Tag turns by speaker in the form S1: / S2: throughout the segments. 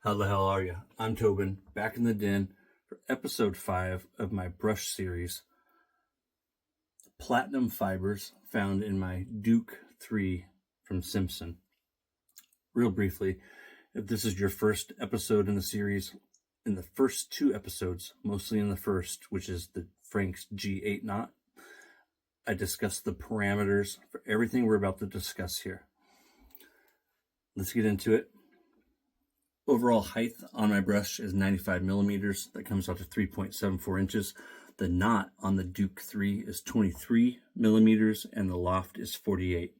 S1: How the hell are you? I'm Tobin, back in the den for episode 5 of my brush series, Platinum Fibers, found in my Duke 3 from Simpson. Real briefly, if this is your first episode in the series, in the first 2 episodes, mostly in the first, which is the Frank's G8 knot, I discussed the parameters for everything we're about to discuss here. Let's get into it. Overall height on my brush is 95 millimeters. That comes out to 3.74 inches. The knot on the Duke 3 is 23 millimeters and the loft is 48.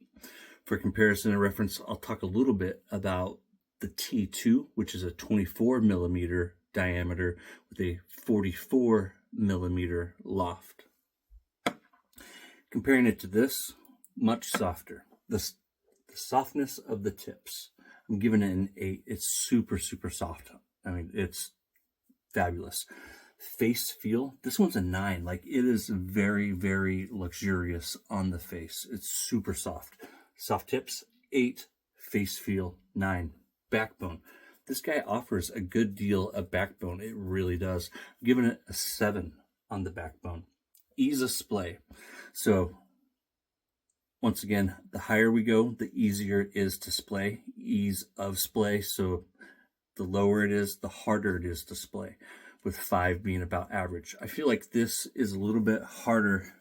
S1: For comparison and reference, I'll talk a little bit about the T2, which is a 24 millimeter diameter with a 44 millimeter loft. Comparing it to this, much softer. The softness of the tips, I'm giving it an 8. It's super soft. I mean, it's fabulous. Face feel, this one's a 9. Like, it is very luxurious on the face. It's super soft. Soft tips, 8. Face feel, 9. Backbone, this guy offers a good deal of backbone. It really does. I'm giving it a 7 on the backbone. Ease of splay. So once again, the higher we go, the easier it is to splay. Ease of splay. So the lower it is, the harder it is to splay, with 5 being about average. I feel like this is a little bit harder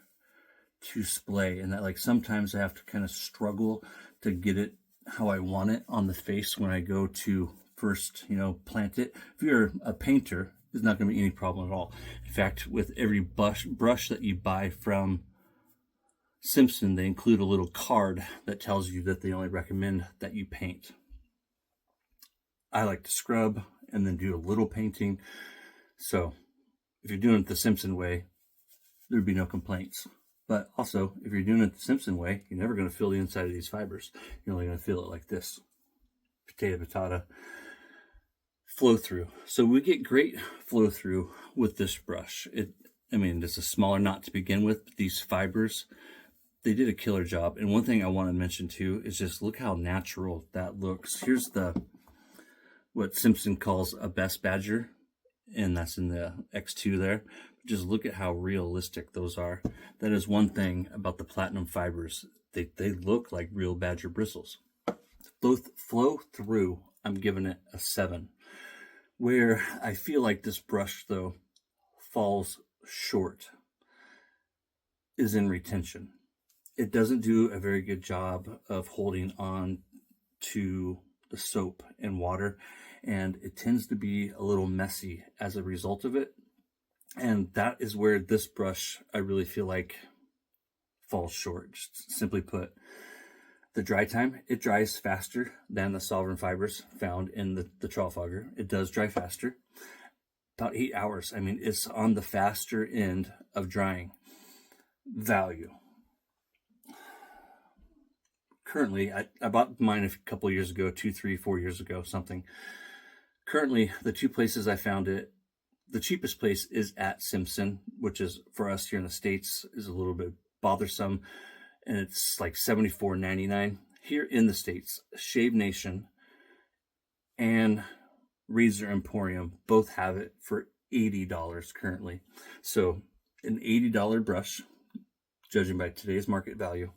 S1: to splay, and that, like, sometimes I have to kind of struggle to get it how I want it on the face when I go to first, plant it. If you're a painter, there's not going to be any problem at all. In fact, with every brush that you buy from Simpson, they include a little card that tells you that they only recommend that you paint. I like to scrub and then do a little painting. So if you're doing it the Simpson way, there'd be no complaints. But also, if you're doing it the Simpson way, you're never going to feel the inside of these fibers. You're only going to feel it like this. Potato flow through. So we get great flow through with this brush. It's a smaller knot to begin with, but these fibers, they did a killer job. And one thing I want to mention too is just look how natural that looks. Here's what Simpson calls a best badger, and that's in the X2 there. Just look at how realistic those are. That is one thing about the platinum fibers. They look like real badger bristles. Both flow through, I'm giving it a 7. Where I feel like this brush, though, falls short is in retention. It doesn't do a very good job of holding on to the soap and water, and it tends to be a little messy as a result of it. And that is where this brush, I really feel like, falls short. Just simply put, the dry time, it dries faster than the solvent fibers found in the Trafalgar. It does dry faster, about 8 hours. I mean, it's on the faster end of drying. Value. Currently, I bought mine a couple years ago, 2, 3, 4 years ago, something. Currently, the 2 places I found it, the cheapest place is at Simpson, which is, for us here in the States, is a little bit bothersome, and it's like $74.99. Here in the States, Shave Nation and Razor Emporium both have it for $80 currently. So an $80 brush, judging by today's market value,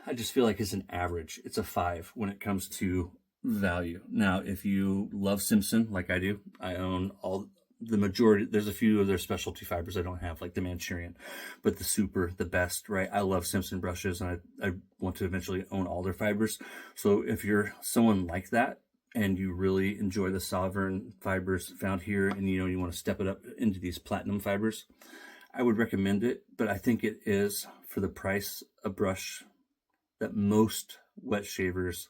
S1: I just feel like it's an average. It's a 5 when it comes to value. Now, if you love Simpson like I do, I own the majority. There's a few of their specialty fibers I don't have, like the Manchurian, but the best, right? I love Simpson brushes, and I want to eventually own all their fibers. So if you're someone like that and you really enjoy the sovereign fibers found here, and you want to step it up into these platinum fibers, I would recommend it. But I think it is, for the price, a brush that most wet shavers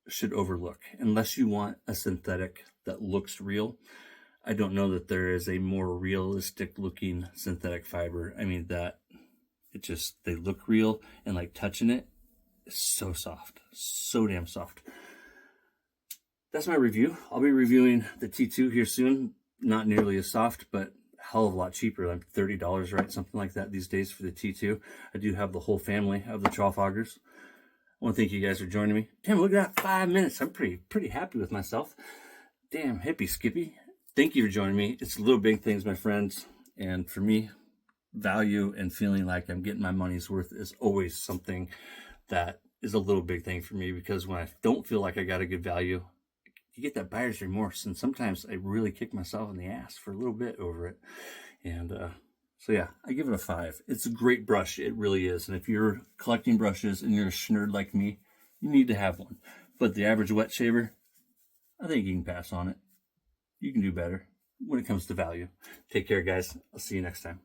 S1: should overlook. Unless you want a synthetic that looks real, I don't know that there is a more realistic looking synthetic fiber. I mean, they look real, and like touching it is so soft, so damn soft. That's my review. I'll be reviewing the T2 here soon. Not nearly as soft, but a hell of a lot cheaper, like $30, right? Something like that these days for the T2. I do have the whole family of the Trafalgars. want to thank you guys for joining me. Damn, look at that, 5 minutes. I'm pretty happy with myself. Damn, hippie skippy. Thank you for joining me. It's little big things, my friends. And for me, value and feeling like I'm getting my money's worth is always something that is a little big thing for me, because when I don't feel like I got a good value, you get that buyer's remorse, and sometimes I really kick myself in the ass for a little bit over it. And so yeah, I give it a 5. It's a great brush, it really is. And if you're collecting brushes and you're a nerd like me, you need to have one. But the average wet shaver, I think you can pass on it. You can do better when it comes to value. Take care, guys. I'll see you next time.